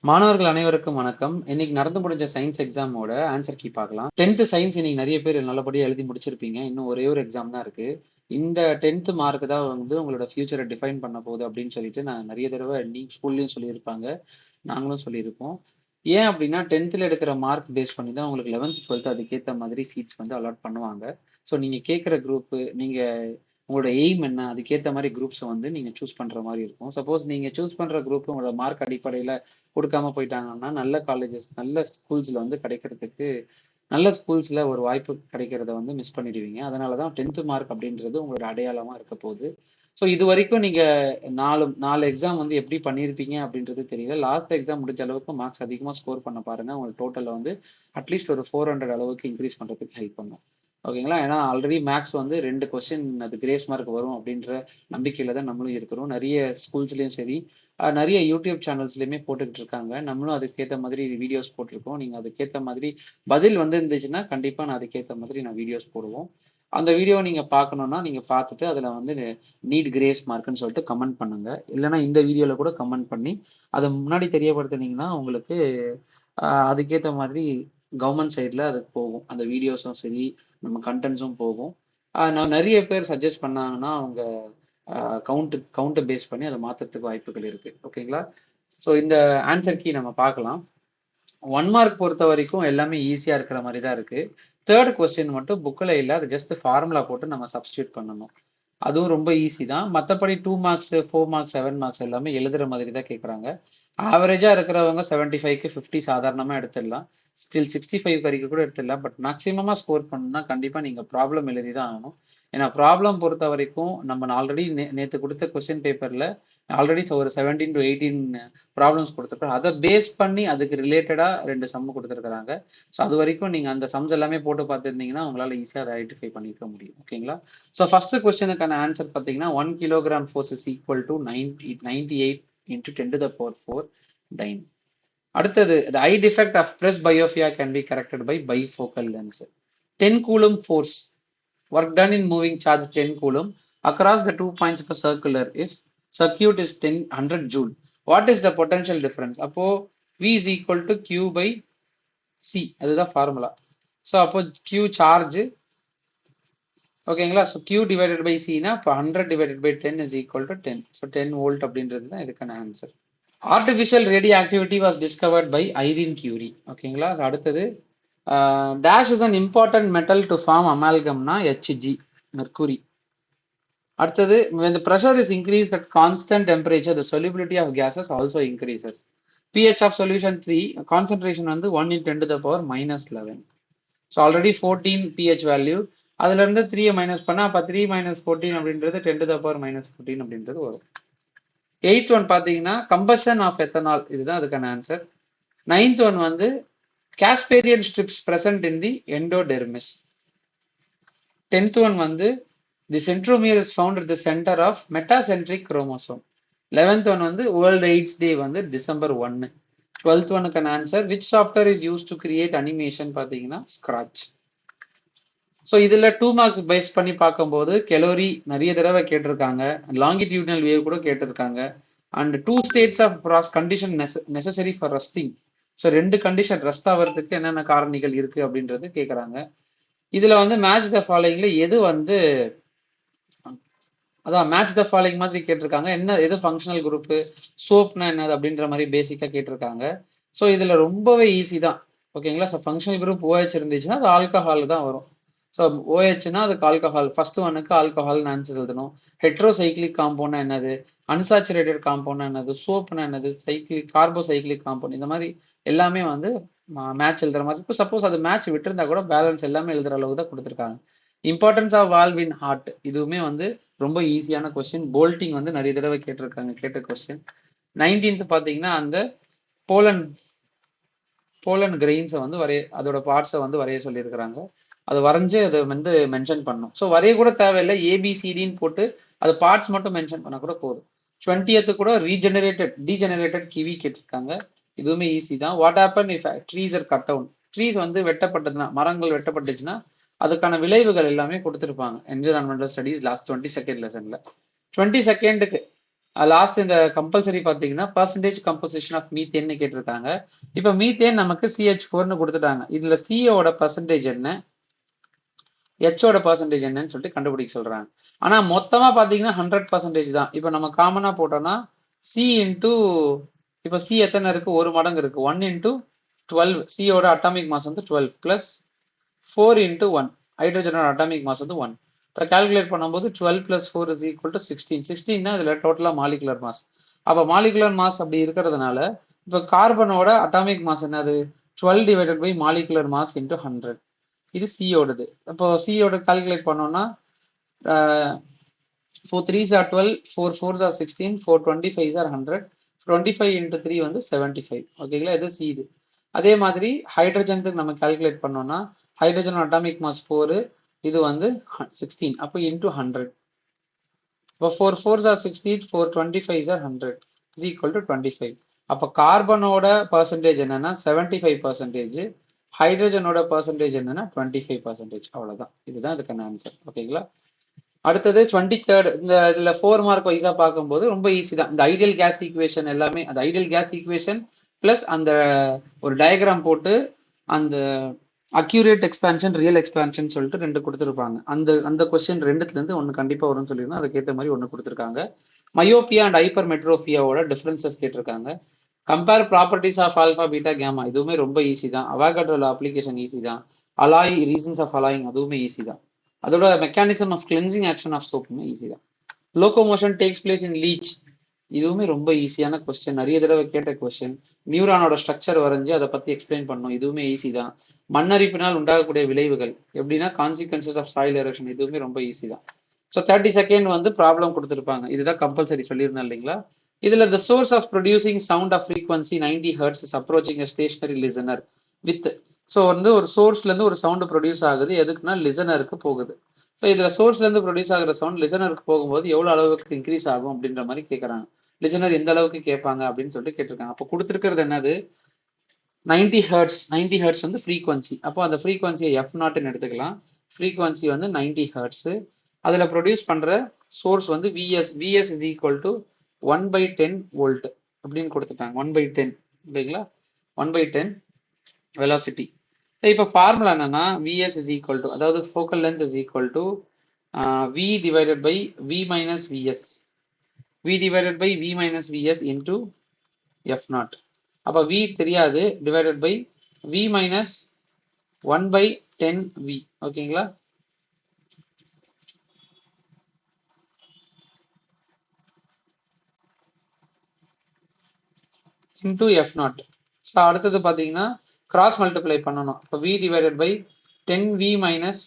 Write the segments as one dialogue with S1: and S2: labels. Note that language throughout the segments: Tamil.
S1: மாணவர்கள் அனைவருக்கும் வணக்கம். இன்னைக்கு நடந்து முடிஞ்ச சயின்ஸ் எக்ஸாமோட ஆன்சர் கீ பார்க்கலாம். 10th சயின்ஸ் இன்னைக்கு நிறைய பேர் நல்லபடியா எழுதி முடிச்சிருப்பீங்க. இன்னும் ஒரே ஒரு எக்ஸாம் தான் இருக்கு. இந்த 10th மார்க் தான் வந்து உங்களோட ஃபியூச்சரை டிஃபைன் பண்ண போகுது அப்படின்னு சொல்லிட்டு நான் நிறைய தடவை நீங்க ஸ்கூல்லயும் சொல்லியிருப்பாங்க, நாங்களும் சொல்லியிருப்போம். ஏன் அப்படின்னா 10th எடுக்கிற மார்க் பேஸ் பண்ணி தான் உங்களுக்கு 11th 12th அதுக்கேற்ற மாதிரி சீட்ஸ் வந்து அலாட் பண்ணுவாங்க. ஸோ நீங்க கேட்குற குரூப், நீங்க உங்களோட எய்ம் என்ன, அதுக்கேற்ற மாதிரி குரூப்ஸை வந்து நீங்க சூஸ் பண்ற மாதிரி இருக்கும். சப்போஸ் நீங்க சூஸ் பண்ற குரூப் உங்களோட மார்க் அடிப்படையில கொடுக்காம போயிட்டாங்கன்னா நல்ல காலேஜஸ், நல்ல ஸ்கூல்ஸ்ல வந்து கிடைக்கிறதுக்கு, நல்ல ஸ்கூல்ஸ்ல ஒரு வாய்ப்பு கிடைக்கிறத வந்து மிஸ் பண்ணிடுவீங்க. அதனாலதான் 10th மார்க் அப்படின்றது உங்களோட அடையாளமா இருக்க போகுது. ஸோ இது வரைக்கும் நீங்க நாலு நாலு எக்ஸாம் வந்து எப்படி பண்ணியிருப்பீங்க அப்படின்றது தெரியல. லாஸ்ட் எக்ஸாம் முடிஞ்ச அளவுக்கு மார்க்ஸ் அதிகமாக ஸ்கோர் பண்ண பாருங்க. உங்களுக்கு டோட்டலில் வந்து அட்லீஸ்ட் ஒரு 400 அளவுக்கு இன்க்ரீஸ் பண்றதுக்கு ஹெல்ப் பண்ணும். ஓகேங்களா? ஏன்னா ஆல்ரெடி மேக்ஸ் வந்து 2 கொஸ்டின் அது கிரேஸ் மார்க் வரும் அப்படின்ற நம்பிக்கையில தான் நம்மளும் இருக்கிறோம். நிறைய ஸ்கூல்ஸ்லயும் சரி, நிறைய யூடியூப் சேனல்ஸ்லயுமே போட்டுக்கிட்டு இருக்காங்க. நம்மளும் அதுக்கேற்ற மாதிரி வீடியோஸ் போட்டிருக்கோம். நீங்க அதுக்கேற்ற மாதிரி பதில் வந்து இருந்துச்சுன்னா கண்டிப்பா நான் அதுக்கேற்ற மாதிரி நான் வீடியோஸ் போடுவோம். அந்த வீடியோ நீங்க பார்க்கணும்னா நீங்க பார்த்துட்டு அதுல வந்து நீட் கிரேஸ் மார்க்னு சொல்லிட்டு கமெண்ட் பண்ணுங்க. இல்லைன்னா இந்த வீடியோல கூட கமெண்ட் பண்ணி அதை முன்னாடி தெரியப்படுத்துனீங்கன்னா உங்களுக்கு அதுக்கேற்ற மாதிரி கவர்மெண்ட் சைட்ல அது போகும். அந்த வீடியோஸும் சரி, நம்ம கண்டென்ட்ஸும் போகும். நான் நிறைய பேர் சஜஸ்ட் பண்ணாங்கன்னா அவங்க கவுண்ட் பேஸ் பண்ணி அதை மாத்துறதுக்கு வாய்ப்புகள் இருக்கு. ஓகேங்களா? ஸோ இந்த ஆன்சர் கீ நம்ம பார்க்கலாம். 1 மார்க் பொறுத்த வரைக்கும் எல்லாமே ஈஸியா இருக்கிற மாதிரி தான் இருக்கு. 3rd கொஸ்டின் மட்டும் புக்கில் இல்லை, அது ஜஸ்ட் ஃபார்முலா போட்டு நம்ம சப்ஸ்டியூட் பண்ணணும். அதுவும் ரொம்ப ஈஸி தான். மற்றபடி 2 மார்க்ஸ், 4 மார்க்ஸ், 7 மார்க்ஸ் எல்லாமே எழுதுற மாதிரி தான் கேட்குறாங்க. ஆவரேஜா இருக்கிறவங்க 75க்கு 50 சாதாரணமா எடுத்துடலாம். ஸ்டில் 65 வரைக்கும் கூட எடுத்துடலாம். பட் மேக்ஸிமமா ஸ்கோர் பண்ணணும்னா கண்டிப்பா நீங்க ப்ராப்ளம் எழுதி தான் ஆகணும். ஏன்னா ப்ராப்ளம் பொறுத்த வரைக்கும் நம்ம ஆல்ரெடி நேற்று கொடுத்த கொஸ்டின் பேப்பர்ல ஆல்ரெடி ஒரு 17 to 18 ப்ராப்ளம்ஸ் கொடுத்துருக்கோம். அதை பேஸ் பண்ணி அதுக்கு ரிலேட்டடா 2 சம் கொடுத்துருக்காங்க. ஸோ அது வரைக்கும் நீங்க அந்த சம்ஸ் எல்லாமே போட்டு பார்த்துருந்தீங்கன்னா உங்களால ஈஸியாக அதை ஐடென்டிஃபை பண்ணிக்க முடியும். ஓகேங்களா? ஸோ ஃபர்ஸ்ட் கொஸ்டினுக்கான ஆன்சர் பார்த்தீங்கன்னா 1 kilogram force is equal to 98 into 10 to the power 4 dyne. அடுத்தது the eye defect of press biopsia can be corrected by bifocal lens. 10 coulomb force work done in moving charge 10 coulomb across the 2 points of a circuit is 100 joule. What is the potential difference? அப்போ V is equal to Q by C, அதுதான் ஃபார்முலா. ஸோ அப்போ Q சார்ஜ், ஓகேங்களா? ஸோ Q டிவைடட் பை சினா இப்போ 100 divided by 10 is equal to 10. So 10 volt அப்படின்றது தான் இதுக்கான answer. Artificial radio activity was discovered by Irene Curie. ஓகேங்களா? அடுத்தது dash is an important metal to form அமால்கம்னா Hg, மெர்குரி. அடுத்தது when the pressure is increased at constant temperature the solubility of gases also increases. pH of solution 3, concentration வந்து 1 in 10 to the power minus 11. So already 14 pH value, அதுல இருந்து 3 மைனஸ் பண்ணா அப்ப 3 minus 14 அப்படின்றது 10 to the power minus 14 அப்படின்றது வரும். 8th ஒன் பாத்தீங்கன்னா கம்பஷன் ஆஃப் எத்தனால், இதுதான் அதுக்கான ஆன்சர். 9th ஒன் வந்து Casparian strips present in the endodermis. 10th one வந்து the centromere is found at the centre of metacentric chromosome. 11th one வந்து வேர்ல்ட் எய்ட்ஸ் டே வந்து December 1. 12th ஒனுக்கான answer which software is use to create animation பார்த்தீங்கன்னா ஸ்கிராட்ச். ஸோ இதுல 2 மார்க்ஸ் பேஸ் பண்ணி பார்க்கும்போது கெலோரி நிறைய தடவை கேட்டிருக்காங்க, லாங்கிடியூடினல் வேவ் கூட கேட்டிருக்காங்க, and 2 states of condition necessary for rusting. So 2 condition rust ஆகிறதுக்கு என்னென்ன காரணிகள் இருக்கு அப்படின்றது கேட்குறாங்க. இதுல வந்து மேட்ச் த ஃபாலோயிங்ல எது வந்து அதான் மேட்ச் த ஃபாலோயிங் மாதிரி கேட்டிருக்காங்க. என்ன எது ஃபங்க்ஷனல் குரூப், சோப்னா என்னது அப்படின்ற மாதிரி பேசிக்கா கேட்டிருக்காங்க. ஸோ இதுல ரொம்பவே ஈஸி தான். ஓகேங்களா? ஸோ ஃபங்க்ஷனல் குரூப் OH இருந்துச்சுன்னா அது ஆல்கஹால் தான் வரும். ஸோ OHனா அதுக்கு ஆல்கஹால், ஃபர்ஸ்ட் ஒனுக்கு ஆல்கஹால்னு ஆன்சர் எழுதணும். ஹெட்ரோசைக்ளிக் காம்பவுண்ட்னா என்னது, அன்சாச்சுரேட்டட் காம்பவுண்ட்னா என்னது, சோப்னா என்னது, சைக்ளிக் கார்போசைக்ளிக் காம்பவுண்ட், இந்த மாதிரி எல்லாமே வந்து மேட்ச் எழுதுற மாதிரி இருக்கும். சப்போஸ் அது மேட்ச் விட்டுருந்தா கூட பேலன்ஸ் எல்லாமே எழுதுற அளவுக்கு தான் கொடுத்துருக்காங்க. Importance of valve in heart, இதுவுமே வந்து ரொம்ப ஈஸியான கொஸ்டின். போல்ட்டிங் வந்து நிறைய தடவை கேட்ட கொஸ்டின். 19th பாத்தீங்கன்னா அந்த போலன் கிரெயின்ஸை வந்து அதோட பார்ட்ஸை வந்து வரைய சொல்லியிருக்கிறாங்க. அது வரைஞ்சு அதை வந்து மென்ஷன் பண்ணும். ஸோ வரைய கூட தேவையில்லை, ஏபிசிடின்னு போட்டு அது பார்ட்ஸ் மட்டும் மென்ஷன் பண்ண கூட போதும். 20th கூட டீஜெனரேட்டட் கிவி கேட்டிருக்காங்க. இதுவுமே ஈஸி தான். What happen if trees are cut down, trees வந்து வெட்டப்பட்டதுன்னா, மரங்கள் வெட்டப்பட்டுச்சுன்னா அதுக்கான விளைவுகள் எல்லாமே கொடுத்துருப்பாங்க. என்விரான்மெண்டல் ஸ்டடீஸ் லாஸ்ட் 22nd லெசன்ல. 22nd லாஸ்ட் இந்த கம்பல்சரி பார்த்தீங்கன்னா பர்சன்டேஜ் கம்போசிஷன் ஆஃப் மீத்தேன்னு கேட்டிருக்காங்க. இப்போ மீத்தேன் நமக்கு CH4ன்னு கொடுத்துட்டாங்க. இதுல சியோட பர்சன்டேஜ் என்ன, ஹெச்சோட பர்சன்டேஜ் என்னன்னு சொல்லிட்டு கண்டுபிடிக்க சொல்றாங்க. ஆனா மொத்தமா பாத்தீங்கன்னா 100% தான். இப்போ நம்ம காமனா போட்டோம்னா சி இன்டூ, இப்போ சி எத்தனை இருக்கு, ஒரு மடங்கு இருக்கு, 1 இன்டூ 12. சியோட அட்டாமிக் மாஸ் வந்து 12 பிளஸ் 4 இன்டூ 1, ஹைட்ரஜனோட அட்டாமிக் மாஸ் வந்து 1. இப்போ கால்குலேட் பண்ணும்போது 12 பிளஸ் 4 இஸ் ஈக்குவல் டு 16. 16 தான் இதுல டோட்டலா மாலிகுலர் மாஸ். அப்போ மாலிகுலர் மாஸ் அப்படி இருக்கிறதுனால இப்போ கார்பனோட அட்டாமிக் மாஸ் என்னது, 12 divided by molecular mass into 100. இது சியோடது. அப்போ சியோட கால்குலேட் பண்ணோம்னா 4 3s are 12, 4 4s are 16, 4 25s are 100, 25 into 3 வந்து 75. ஓகேங்களா, இது சி. இது அதே மாதிரி ஹைட்ரஜனுக்கு நம்ம கால்குலேட் பண்ணோம்னா ஹைட்ரஜன் அட்டாமிக் மாஸ் 4, இது வந்து 16, அப்போ இன்டூ 100. இப்போ 4 4s are 16, 4 25s are 100 is equal to 25. அப்போ கார்பனோட பர்சன்டேஜ் என்னன்னா 75%, ஹைட்ரஜனோட பர்சன்டேஜ் என்னன்னா 25%. அவ்வளவுதான், இதுதான் இதுக்கான ஆன்சர். ஓகேங்களா. அடுத்தது 23rd. இந்த இதுல 4 மார்க் வைஸா பார்க்கும்போது ரொம்ப ஈஸி தான். இந்த ஐடியல் கேஸ் ஈக்குவேஷன் எல்லாமே, அந்த ஐடியல் கேஸ் ஈக்குவேஷன் பிளஸ் அந்த ஒரு டயக்ராம் போட்டு அந்த அக்யூரேட் எக்ஸ்பான்ஷன் ரியல் எக்ஸ்பான்ஷன் சொல்லிட்டு ரெண்டு கொடுத்துருப்பாங்க. அந்த அந்த கொஸ்டின் ரெண்டுத்துல இருந்து ஒன்று கண்டிப்பா வரும்னு சொல்லியிருந்தோம். அதுக்கேற்ற மாதிரி ஒன்று கொடுத்துருக்காங்க. மயோபியா அண்ட் ஹைப்பர் மெட்ரோபியாவோட டிஃபரன்சஸ் கேட்டிருக்காங்க. Compare properties of alpha beta gamma, இதுவுமே ரொம்ப ஈஸி தான். அவாகட்ரோல அப்ளிகேஷன் ஈஸி தான். அலாய் ரீசன்ஸ் ஆஃப் அலாயிங், அதுவுமே ஈஸி தான். அதோட mechanism of cleansing action of சோப்புமே ஈஸி தான். Locomotion takes place in leech, இதுவுமே ரொம்ப ஈஸியான கொஸ்டின், நிறைய தடவை கேட்ட கொஸ்டின். நியூரானோட ஸ்ட்ரக்சர் வரைஞ்சு அதை பத்தி எக்ஸ்பிளைன் பண்ணணும், இதுவுமே ஈஸி தான். மண்ணரிப்பினால் உண்டாகக்கூடிய விளைவுகள் எப்படின்னா கான்சிக்வன்சஸ் ஆஃப் சாயில் எரோஷன், இதுவுமே ரொம்ப ஈஸி தான். ஸோ 32nd வந்து ப்ராப்ளம் கொடுத்துருப்பாங்க. இதுதான் கம்பல்சரி சொல்லியிருந்தேன் இல்லைங்களா. இதுல the source of producing sound of frequency 90 hertz is approaching a stationary listener with, so வந்து ஒரு சோர்ஸ்ல இருந்து ஒரு சவுண்ட் ப்ரொடியூஸ் ஆகுது, எதுக்குன்னா லிசனருக்கு போகுது. ஸோ இதுல சோர்ஸ்ல இருந்து ப்ரொடியூஸ் ஆகுற சவுண்ட் லிசனருக்கு போகும்போது எவ்வளவு அளவுக்கு இன்க்ரீஸ் ஆகும் அப்படின்ற மாதிரி கேட்கறாங்க. லிசனர் எந்த அளவுக்கு கேட்பாங்க அப்படின்னு சொல்லிட்டு கேட்டிருக்காங்க. அப்போ கொடுத்துருக்கிறது என்னது, 90 ஹெர்ட்ஸ். 90 ஹெர்ட்ஸ் வந்து ஃப்ரீக்வன்சி. அப்போ அந்த ஃப்ரீக்வன்சியை F0ன்னு எடுத்துக்கலாம். ஃப்ரீக்வன்சி வந்து 90 ஹெர்ட்ஸ். அதுல ப்ரொடியூஸ் பண்ற சோர்ஸ் வந்து VS. VS is equal to 1/10 volt அப்படின்னு கொடுத்துட்டாங்க. 1/10 இல்லைங்களா, 1/10 வெலாசிட்டி. இப்போ ஃபார்முலா என்னன்னா VS இஸ் ஈக்குவல் டு, அதாவது focal length is equal to V divided by V minus VS. V divided by V minus VS into F0. அப்போ V தெரியாது, divided by V minus 1/10V. ஓகேங்களா. Into F0. ஸோ அடுத்தது பார்த்தீங்கன்னா கிராஸ் மல்டிப்ளை பண்ணணும். இப்போ V divided by 10V minus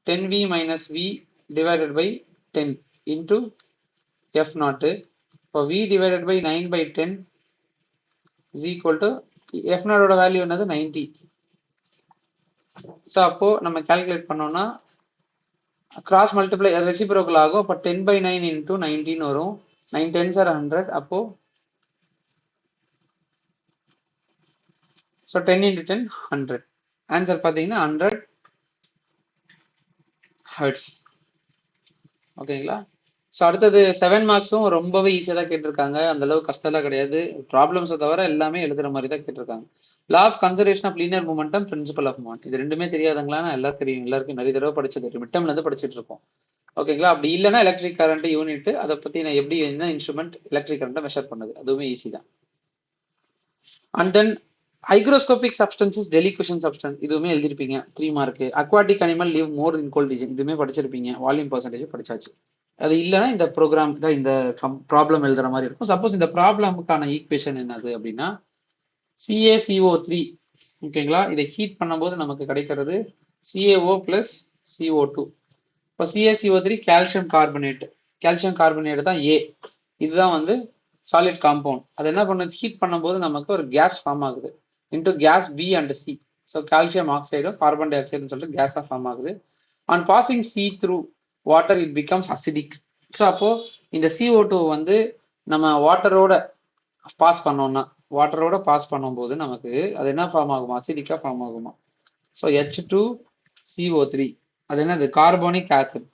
S1: 10V minus V divided by 10 into F0. இப்போ V divided by 9/10 is equal to F0 value என்னது 90. ஸோ அப்போ நம்ம கால்குலேட் பண்ணோம்னா கிராஸ் மல்டிப்ளை ரெசிப்ரோக்கல் ஆகும். அப்போ 10/9 இன்டூ 19 வரும். 9 10s are 100. அப்போ ஸோ 10 into 10 100. ஆன்சர் பார்த்தீங்கன்னா 100 ஹெர்ட்ஸ். ஓகேங்களா. ஸோ அடுத்தது 7 மார்க்ஸும் ரொம்பவே ஈஸியாக தான் கேட்டிருக்காங்க. அந்த அளவுக்கு கஷ்டம்லாம் கிடையாது. ப்ராப்ளம்ஸை தவிர எல்லாமே எழுதுற மாதிரி தான் கேட்டிருக்காங்க. Law of conservation of linear momentum, principle of moment, இது ரெண்டுமே தெரியாதங்களா? எல்லாம் தெரியும், எல்லாருக்கும் நிறைய தடவை படிச்சது, மிட்டம்ல இருந்து படிச்சுட்டு இருக்கோம். ஓகேங்களா. அப்படி இல்லைன்னா எலக்ட்ரிக் கரண்ட் யூனிட், அதை பத்தி நான் எப்படி என்ன இன்ஸ்ட்ருமெண்ட் எலக்ட்ரிக் கரண்ட்டை மெஷர் பண்ணது, அதுவுமே ஈஸி தான். And then hygroscopic substances, deliquescent substance, இதுவுமே எழுதிருப்பீங்க 3 mark. Aquatic animal live more in cold region, இதுவுமே படிச்சிருப்பீங்க. வால்யூம் பர்சன்டேஜ் படிச்சாச்சு. அது இல்லைன்னா இந்த ப்ரோக்ராம் தான் இந்த ப்ராப்ளம் எழுதுற மாதிரி இருக்கும். சப்போஸ் இந்த ப்ராப்ளமுக்கான ஈக்குவேஷன் என்னது அப்படின்னா CaCO3. ஓகேங்களா. இதை ஹீட் பண்ணும்போது நமக்கு கிடைக்கிறது CaO பிளஸ் CO2. இப்போ CaCO3 calcium carbonate. Calcium carbonate தான் A. இதுதான் வந்து சாலிட் காம்பவுண்ட். அது என்ன பண்ணுது, ஹீட் பண்ணும்போது நமக்கு ஒரு கேஸ் ஃபார்ம் ஆகுது into gas B and C. So calcium ஆக்சைடும் கார்பன் டை ஆக்சைடுன்னு சொல்லிட்டு கேஸாக ஃபார்ம் ஆகுது. On passing C through water it becomes acidic. So அப்போ இந்த CO2 வந்து நம்ம வாட்டரோட பாஸ் பண்ணோம்னா, வாட்டரோட பாஸ் பண்ணும்போது நமக்கு அது என்ன ஃபார்ம் ஆகுமா, அசிடிக்கா ஃபார்ம் ஆகுமா. ஸோ H2CO3 அது என்னது, கார்போனிக் ஆசிட்.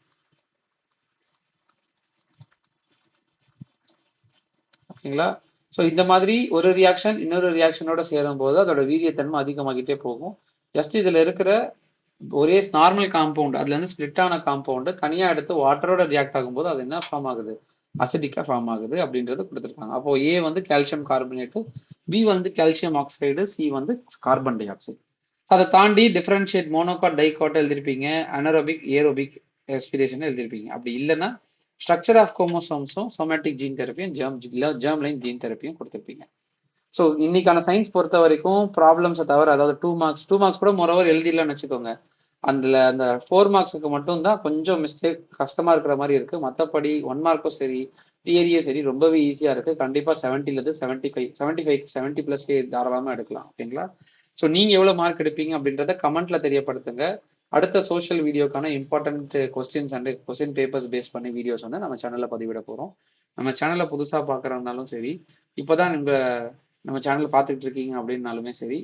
S1: ஓகேங்களா? ஸோ இந்த மாதிரி ஒரு ரியாக்ஷன் இன்னொரு ரியாக்ஷனோட சேரும்போது அதோட வீரியத்தன்மை அதிகமாகிட்டே போகும். ஜஸ்ட் இதுல இருக்கிற ஒரே நார்மல் காம்பவுண்ட் அதுல இருந்து ஸ்பிளிட் ஆன காம்பவுண்ட் தனியா எடுத்து வாட்டரோட ரியாக்ட் ஆகும்போது அது என்ன ஃபார்ம் ஆகுது, அசிடிக்கா ஃபார்ம் ஆகுது அப்படின்றது கொடுத்துருக்காங்க. அப்போ ஏ வந்து கால்சியம் கார்பனேட்டு, பி வந்து கால்சியம் ஆக்சைடு, சி வந்து கார்பன் டை ஆக்சைடு. அதை தாண்டி டிஃபரன்ஷியேட் மோனோகாட் டைகாட் எழுதிருப்பீங்க, அனரோபிக் ஏரோபிக் ரெஸ்பிரேஷன் எழுதிருப்பீங்க. அப்படி இல்லைன்னா ஸ்ட்ரக்சர் ஆஃப் குரோமோசோம்ஸும் சோமேட்டிக் ஜீன் தெரப்பியும் ஜெர்ம் லைன் ஜீன் தெரப்பியும் கொடுத்துருப்பீங்க. ஸோ இன்னைக்கான சயின்ஸ் பொறுத்த வரைக்கும் ப்ராப்ளம்ஸை தவிர, அதாவது 2 மார்க்ஸ் கூட மொரோவர் எழுதிடலாம்னு வச்சுக்கோங்க. அந்த 4 மார்க்ஸுக்கு மட்டும் தான் கொஞ்சம் மிஸ்டேக் கஷ்டமா இருக்கிற மாதிரி இருக்கு. மற்றபடி 1 மார்க்கும் சரி, தியரியும் சரி ரொம்பவே ஈஸியா இருக்கு. கண்டிப்பா 70ல 75 70+ தாராளமா எடுக்கலாம். ஓகேங்களா? ஸோ நீங்க எவ்வளவு மார்க் எடுப்பீங்க அப்படின்றத கமெண்ட்ல தெரியப்படுத்துங்க. அடுத்த சோஷியல் வீடியோக்கான important questions and question papers base பண்ணி வீடியோஸ் வந்து நம்ம சேனல்ல பதிவிட போறோம். நம்ம சேனலை புதுசா பாக்குறதுனாலும் சரி, இப்பதான் நம்ம சேனல் பார்த்துட்டு இருக்கீங்க அப்படின்னாலுமே சரி,